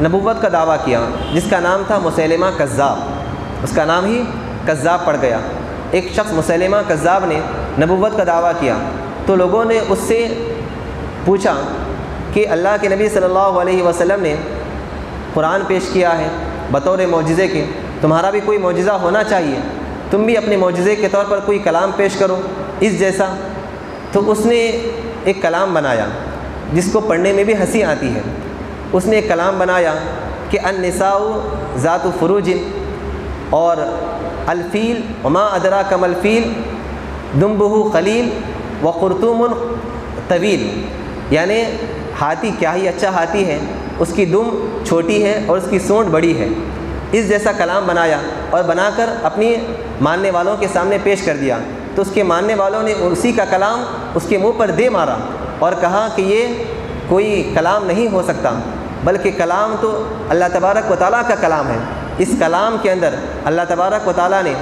نبوت کا دعویٰ کیا، جس کا نام تھا مسیلمہ کذاب، اس کا نام ہی کذاب پڑ گیا۔ ایک شخص مسیلمہ کذاب نے نبوت کا دعویٰ کیا تو لوگوں نے اس سے پوچھا کہ اللہ کے نبی صلی اللہ علیہ وسلم نے قرآن پیش کیا ہے بطور معجزے کے، تمہارا بھی کوئی معجزہ ہونا چاہیے، تم بھی اپنے معجزے کے طور پر کوئی کلام پیش کرو اس جیسا۔ تو اس نے ایک کلام بنایا جس کو پڑھنے میں بھی ہنسی آتی ہے۔ اس نے ایک کلام بنایا کہ النساء ذات فروج اور الفیل وما ادراک ما الفیل دنبہ قلیل وقرطوم طویل، یعنی ہاتھی کیا ہی اچھا ہاتھی ہے، اس کی دم چھوٹی ہے اور اس کی سونڈ بڑی ہے۔ اس جیسا کلام بنایا اور بنا کر اپنی ماننے والوں کے سامنے پیش کر دیا، تو اس کے ماننے والوں نے اسی کا کلام اس کے منہ پر دے مارا اور کہا کہ یہ کوئی کلام نہیں ہو سکتا، بلکہ کلام تو اللہ تبارک و تعالیٰ کا کلام ہے۔ اس کلام کے اندر اللہ تبارک و تعالیٰ نے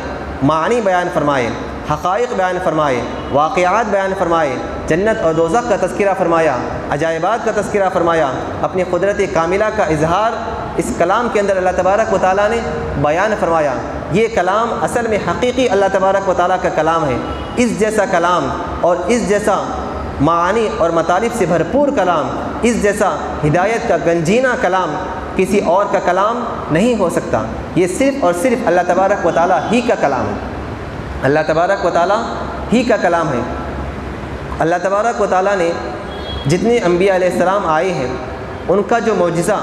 معنی بیان فرمائے، حقائق بیان فرمائے، واقعات بیان فرمائے، جنت اور دوزخ کا تذکرہ فرمایا، عجائبات کا تذکرہ فرمایا، اپنی قدرت کاملہ کا اظہار اس کلام کے اندر اللہ تبارک و تعالیٰ نے بیان فرمایا۔ یہ کلام اصل میں حقیقی اللہ تبارک و تعالیٰ کا کلام ہے۔ اس جیسا کلام اور اس جیسا معانی اور مطالب سے بھرپور کلام، اس جیسا ہدایت کا گنجینہ کلام کسی اور کا کلام نہیں ہو سکتا۔ یہ صرف اور صرف اللہ تبارک و تعالیٰ ہی کا کلام ہے، اللہ تبارک و تعالیٰ ہی کا کلام ہے۔ اللہ تبارک و تعالیٰ نے جتنے انبیاء علیہ السلام آئے ہیں، ان کا جو معجزہ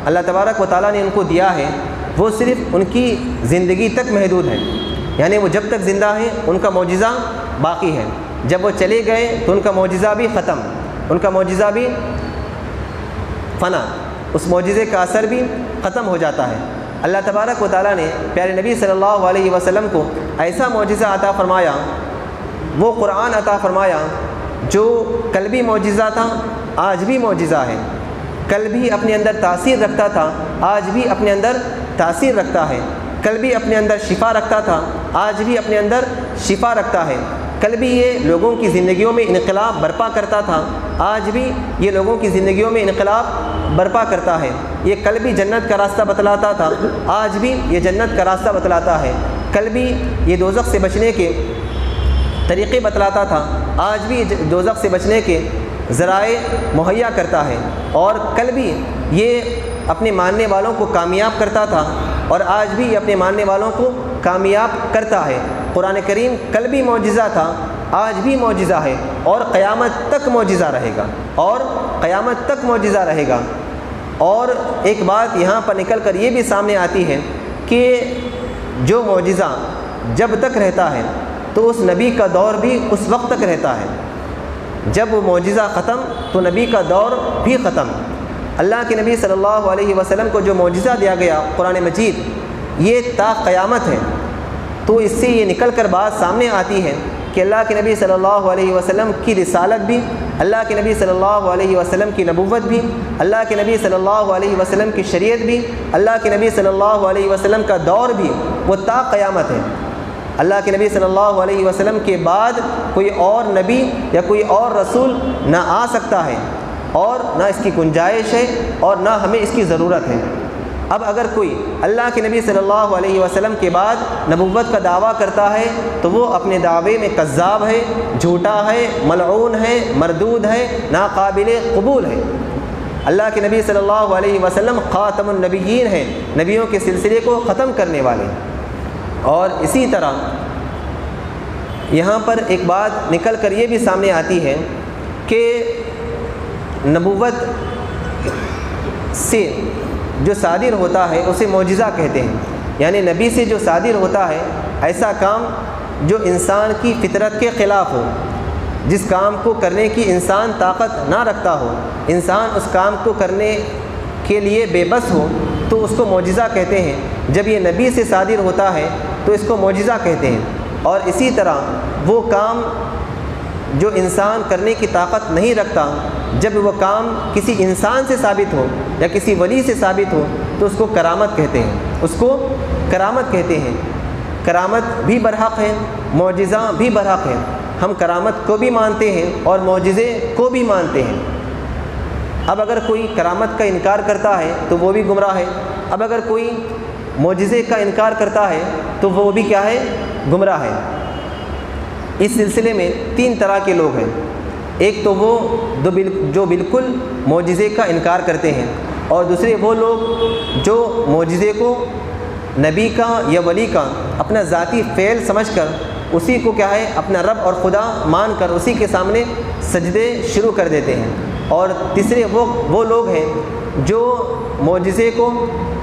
اللہ تبارک و تعالیٰ نے ان کو دیا ہے وہ صرف ان کی زندگی تک محدود ہے، یعنی وہ جب تک زندہ ہیں ان کا معجزہ باقی ہے، جب وہ چلے گئے تو ان کا معجزہ بھی ختم، ان کا معجزہ بھی فنا، اس معجزے کا اثر بھی ختم ہو جاتا ہے۔ اللہ تبارک و تعالیٰ نے پیارے نبی صلی اللہ علیہ وسلم کو ایسا معجزہ عطا فرمایا، وہ قرآن عطا فرمایا جو کل بھی معجزہ تھا، آج بھی معجزہ ہے، کل بھی اپنے اندر تاثیر رکھتا تھا، آج بھی اپنے اندر تاثیر رکھتا ہے، کل بھی اپنے اندر شفا رکھتا تھا، آج بھی اپنے اندر شفا رکھتا ہے، کل بھی یہ لوگوں کی زندگیوں میں انقلاب برپا کرتا تھا، آج بھی یہ لوگوں کی زندگیوں میں انقلاب برپا کرتا ہے، یہ کل بھی جنت کا راستہ بتلاتا تھا، آج بھی یہ جنت کا راستہ بتلاتا ہے، کل بھی یہ دوزخ سے بچنے کے طریقے بتلاتا تھا، آج بھی دوزخ سے بچنے کے ذرائع مہیا کرتا ہے، اور کل بھی یہ اپنے ماننے والوں کو کامیاب کرتا تھا اور آج بھی یہ اپنے ماننے والوں کو کامیاب کرتا ہے۔ قرآن کریم کل بھی معجزہ تھا، آج بھی معجزہ ہے اور قیامت تک معجزہ رہے گا، اور قیامت تک معجزہ رہے گا۔ اور ایک بات یہاں پر نکل کر یہ بھی سامنے آتی ہے کہ جو معجزہ جب تک رہتا ہے تو اس نبی کا دور بھی اس وقت تک رہتا ہے، جب وہ معجزہ ختم تو نبی کا دور بھی ختم۔ اللہ کے نبی صلی اللہ علیہ وسلم کو جو معجزہ دیا گیا قرآن مجید، یہ تا قیامت ہے۔ تو اس سے یہ نکل کر بات سامنے آتی ہے کہ اللہ کے نبی صلی اللہ علیہ وسلم کی رسالت بھی، اللہ کے نبی صلی اللہ علیہ وسلم کی نبوت بھی، اللہ کے نبی صلی اللہ علیہ وسلم کی شریعت بھی، اللہ کے نبی صلی اللہ علیہ وسلم کا دور بھی وہ تا قیامت ہے۔ اللہ کے نبی صلی اللہ علیہ وسلم کے بعد کوئی اور نبی یا کوئی اور رسول نہ آ سکتا ہے، اور نہ اس کی گنجائش ہے اور نہ ہمیں اس کی ضرورت ہے۔ اب اگر کوئی اللہ کے نبی صلی اللہ علیہ وسلم کے بعد نبوت کا دعویٰ کرتا ہے تو وہ اپنے دعوے میں کذاب ہے، جھوٹا ہے، ملعون ہے، مردود ہے، ناقابل قبول ہے۔ اللہ کے نبی صلی اللہ علیہ وسلم خاتم النبیین ہیں، نبیوں کے سلسلے کو ختم کرنے والے۔ اور اسی طرح یہاں پر ایک بات نکل کر یہ بھی سامنے آتی ہے کہ نبوت سے جو صادر ہوتا ہے اسے معجزہ کہتے ہیں، یعنی نبی سے جو صادر ہوتا ہے ایسا کام جو انسان کی فطرت کے خلاف ہو، جس کام کو کرنے کی انسان طاقت نہ رکھتا ہو، انسان اس کام کو کرنے کے لیے بے بس ہو، تو اس کو معجزہ کہتے ہیں۔ جب یہ نبی سے صادر ہوتا ہے تو اس کو معجزہ کہتے ہیں۔ اور اسی طرح وہ کام جو انسان کرنے کی طاقت نہیں رکھتا، جب وہ کام کسی انسان سے ثابت ہو یا کسی ولی سے ثابت ہو تو اس کو کرامت کہتے ہیں، اس کو کرامت کہتے ہیں۔ کرامت بھی برحق ہے، معجزہ بھی برحق ہے۔ ہم کرامت کو بھی مانتے ہیں اور معجزے کو بھی مانتے ہیں۔ اب اگر کوئی کرامت کا انکار کرتا ہے تو وہ بھی گمراہ ہے، اب اگر کوئی معجزے کا انکار کرتا ہے تو وہ بھی کیا ہے؟ گمراہ ہے۔ اس سلسلے میں تین طرح کے لوگ ہیں۔ ایک تو وہ جو بالکل معجزے کا انکار کرتے ہیں، اور دوسرے وہ لوگ جو معجزے کو نبی کا یا ولی کا اپنا ذاتی فعل سمجھ کر اسی کو کیا ہے اپنا رب اور خدا مان کر اسی کے سامنے سجدے شروع کر دیتے ہیں۔ اور تیسرے وہ لوگ ہیں جو معجزے کو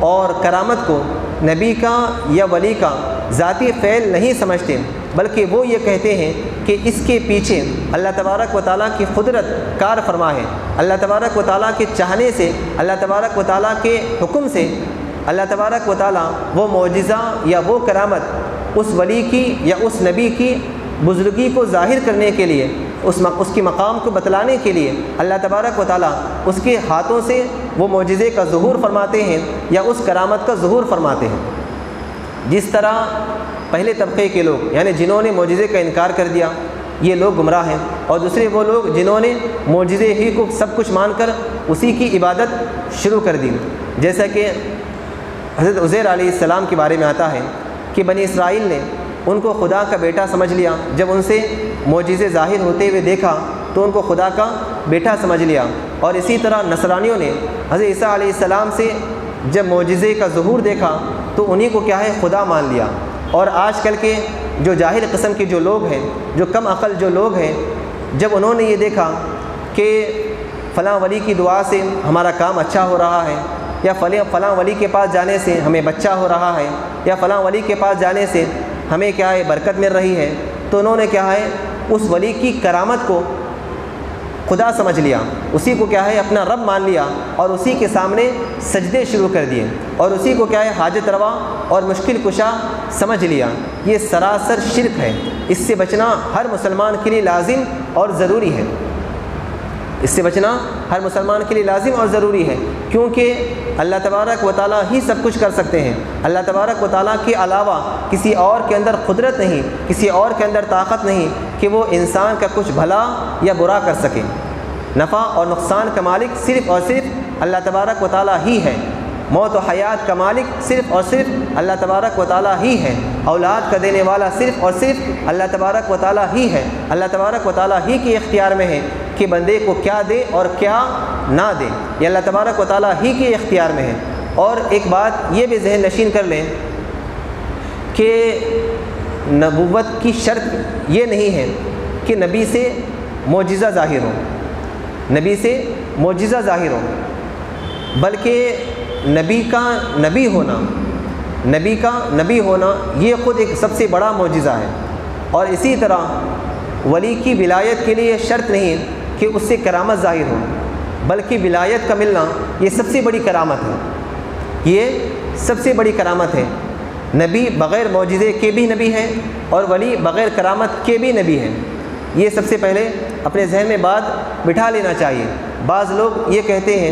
اور کرامت کو نبی کا یا ولی کا ذاتی فعل نہیں سمجھتے، بلکہ وہ یہ کہتے ہیں کہ اس کے پیچھے اللہ تبارک و تعالیٰ کی قدرت کار فرما ہے، اللہ تبارک و تعالیٰ کے چاہنے سے، اللہ تبارک و تعالیٰ کے حکم سے اللہ تبارک و تعالیٰ وہ معجزہ یا وہ کرامت اس ولی کی یا اس نبی کی بزرگی کو ظاہر کرنے کے لیے، اس کی مقام کو بتلانے کے لیے اللہ تبارک و تعالیٰ اس کے ہاتھوں سے وہ معجزے کا ظہور فرماتے ہیں یا اس کرامت کا ظہور فرماتے ہیں۔ جس طرح پہلے طبقے کے لوگ یعنی جنہوں نے معجزے کا انکار کر دیا، یہ لوگ گمراہ ہیں، اور دوسرے وہ لوگ جنہوں نے معجزے ہی کو سب کچھ مان کر اسی کی عبادت شروع کر دی۔ جیسا کہ حضرت عزیر علیہ السلام کے بارے میں آتا ہے کہ بنی اسرائیل نے ان کو خدا کا بیٹا سمجھ لیا، جب ان سے معجزے ظاہر ہوتے ہوئے دیکھا تو ان کو خدا کا بیٹا سمجھ لیا۔ اور اسی طرح نصرانیوں نے حضرت عیسیٰ علیہ السلام سے جب معجزے کا ظہور دیکھا تو انہی کو کیا ہے خدا مان لیا۔ اور آج کل کے جو جاہل قسم کے جو لوگ ہیں، جو کم عقل جو لوگ ہیں، جب انہوں نے یہ دیکھا کہ فلاں ولی کی دعا سے ہمارا کام اچھا ہو رہا ہے، یا فلاں ولی کے پاس جانے سے ہمیں بچہ ہو رہا ہے، یا فلاں ولی کے پاس جانے سے ہمیں کیا ہے برکت مل رہی ہے، تو انہوں نے کیا ہے اس ولی کی کرامت کو خدا سمجھ لیا، اسی کو کیا ہے اپنا رب مان لیا، اور اسی کے سامنے سجدے شروع کر دیے، اور اسی کو کیا ہے حاجت روا اور مشکل کشا سمجھ لیا۔ یہ سراسر شرک ہے، اس سے بچنا ہر مسلمان کے لیے لازم اور ضروری ہے، اس سے بچنا ہر مسلمان کے لیے لازم اور ضروری ہے، کیونکہ اللہ تبارک و تعالیٰ ہی سب کچھ کر سکتے ہیں۔ اللہ تبارک و تعالیٰ کے علاوہ کسی اور کے اندر قدرت نہیں، کسی اور کے اندر طاقت نہیں کہ وہ انسان کا کچھ بھلا یا برا کر سکے۔ نفع اور نقصان کا مالک صرف اور صرف اللہ تبارک و تعالیٰ ہی ہے، موت و حیات کا مالک صرف اور صرف اللہ تبارک و تعالیٰ ہی ہے، اولاد کا دینے والا صرف اور صرف اللہ تبارک و تعالیٰ ہی ہے۔ اللہ تبارک و تعالیٰ ہی کے اختیار میں ہے کہ بندے کو کیا دے اور کیا نہ دیں، یہ اللہ تبارک و تعالیٰ ہی کے اختیار میں ہے۔ اور ایک بات یہ بھی ذہن نشین کر لیں کہ نبوت کی شرط یہ نہیں ہے کہ نبی سے معجزہ ظاہر ہو، نبی سے معجزہ ظاہر ہو، بلکہ نبی کا نبی ہونا یہ خود ایک سب سے بڑا معجزہ ہے۔ اور اسی طرح ولی کی ولایت کے لیے شرط نہیں کہ اس سے کرامت ظاہر ہو، بلکہ ولایت کا ملنا یہ سب سے بڑی کرامت ہے، یہ سب سے بڑی کرامت ہے۔ نبی بغیر معجزے کے بھی نبی ہیں اور ولی بغیر کرامت کے بھی نبی ہیں۔ یہ سب سے پہلے اپنے ذہن میں بات بٹھا لینا چاہیے۔ بعض لوگ یہ کہتے ہیں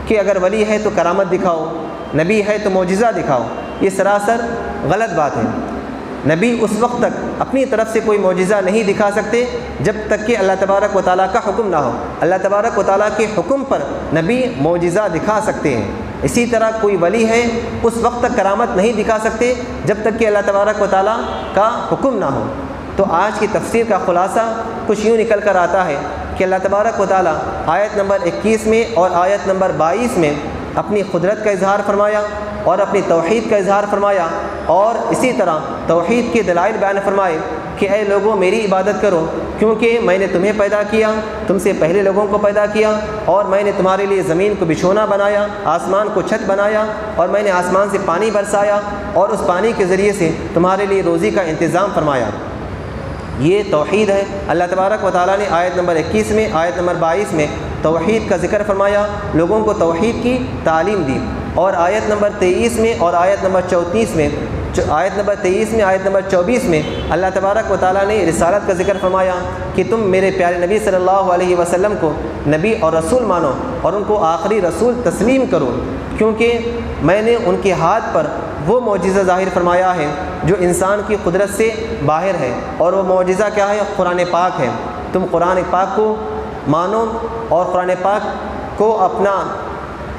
کہ اگر ولی ہے تو کرامت دکھاؤ، نبی ہے تو معجزہ دکھاؤ، یہ سراسر غلط بات ہے۔ نبی اس وقت تک اپنی طرف سے کوئی معجزہ نہیں دکھا سکتے جب تک کہ اللہ تبارک و تعالیٰ کا حکم نہ ہو۔ اللہ تبارک و تعالیٰ کے حکم پر نبی معجزہ دکھا سکتے ہیں۔ اسی طرح کوئی ولی ہے اس وقت تک کرامت نہیں دکھا سکتے جب تک کہ اللہ تبارک و تعالیٰ کا حکم نہ ہو۔ تو آج کی تفسیر کا خلاصہ کچھ یوں نکل کر آتا ہے کہ اللہ تبارک و تعالیٰ آیت نمبر 21 میں اور آیت نمبر 22 میں اپنی قدرت کا اظہار فرمایا اور اپنی توحید کا اظہار فرمایا، اور اسی طرح توحید کے دلائل بیان فرمائے کہ اے لوگوں میری عبادت کرو، کیونکہ میں نے تمہیں پیدا کیا، تم سے پہلے لوگوں کو پیدا کیا، اور میں نے تمہارے لیے زمین کو بچھونا بنایا، آسمان کو چھت بنایا، اور میں نے آسمان سے پانی برسایا اور اس پانی کے ذریعے سے تمہارے لیے روزی کا انتظام فرمایا۔ یہ توحید ہے۔ اللہ تبارک و تعالیٰ نے آیت نمبر 21 میں آیت نمبر 22 میں توحید کا ذکر فرمایا، لوگوں کو توحید کی تعلیم دی، اور آیت نمبر 23 میں اور آیت نمبر 34 میں آیت نمبر 24 میں اللہ تبارک و تعالیٰ نے رسالت کا ذکر فرمایا کہ تم میرے پیارے نبی صلی اللہ علیہ وسلم کو نبی اور رسول مانو اور ان کو آخری رسول تسلیم کرو، کیونکہ میں نے ان کے ہاتھ پر وہ معجزہ ظاہر فرمایا ہے جو انسان کی قدرت سے باہر ہے، اور وہ معجزہ کیا ہے؟ قرآن پاک ہے۔ تم قرآن پاک کو مانو اور قرآن پاک کو اپنا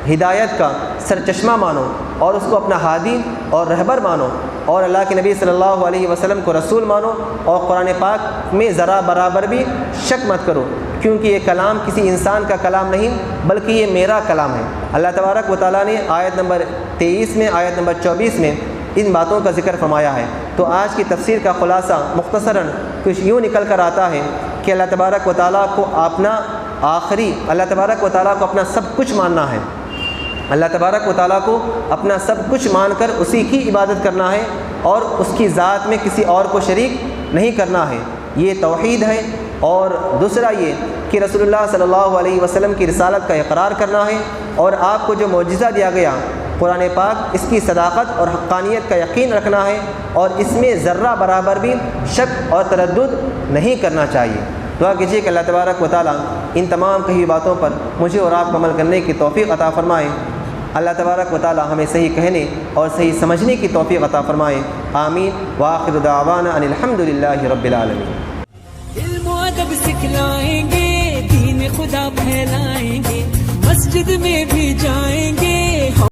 ہدایت کا سرچشمہ مانو اور اس کو اپنا ہادی اور رہبر مانو، اور اللہ کے نبی صلی اللہ علیہ وسلم کو رسول مانو، اور قرآن پاک میں ذرا برابر بھی شک مت کرو، کیونکہ یہ کلام کسی انسان کا کلام نہیں بلکہ یہ میرا کلام ہے۔ اللہ تبارک و تعالیٰ نے آیت نمبر 23 میں آیت نمبر 24 میں ان باتوں کا ذکر فرمایا ہے۔ تو آج کی تفسیر کا خلاصہ مختصراً کچھ یوں نکل کر آتا ہے کہ اللہ تبارک و تعالیٰ کو اللہ تبارک و تعالیٰ کو اپنا سب کچھ ماننا ہے، اللہ تبارک و تعالیٰ کو اپنا سب کچھ مان کر اسی کی عبادت کرنا ہے اور اس کی ذات میں کسی اور کو شریک نہیں کرنا ہے، یہ توحید ہے۔ اور دوسرا یہ کہ رسول اللہ صلی اللہ علیہ وسلم کی رسالت کا اقرار کرنا ہے، اور آپ کو جو معجزہ دیا گیا قرآن پاک، اس کی صداقت اور حقانیت کا یقین رکھنا ہے، اور اس میں ذرہ برابر بھی شک اور تردد نہیں کرنا چاہیے۔ دعا کیجیے کہ اللہ تبارک و تعالیٰ ان تمام کہی باتوں پر مجھے اور آپ کو عمل کرنے کی توفیق عطا فرمائے۔ اللہ تبارک و تعالیٰ ہمیں صحیح کہنے اور صحیح سمجھنے کی توفیق عطا فرمائے۔ آمین۔ وآخر دعوانا ان الحمد للہ رب العالمین۔ علم و ادب سکھلائیں گے، دین خدا پھیلائیں گے، مسجد میں بھی جائیں گے۔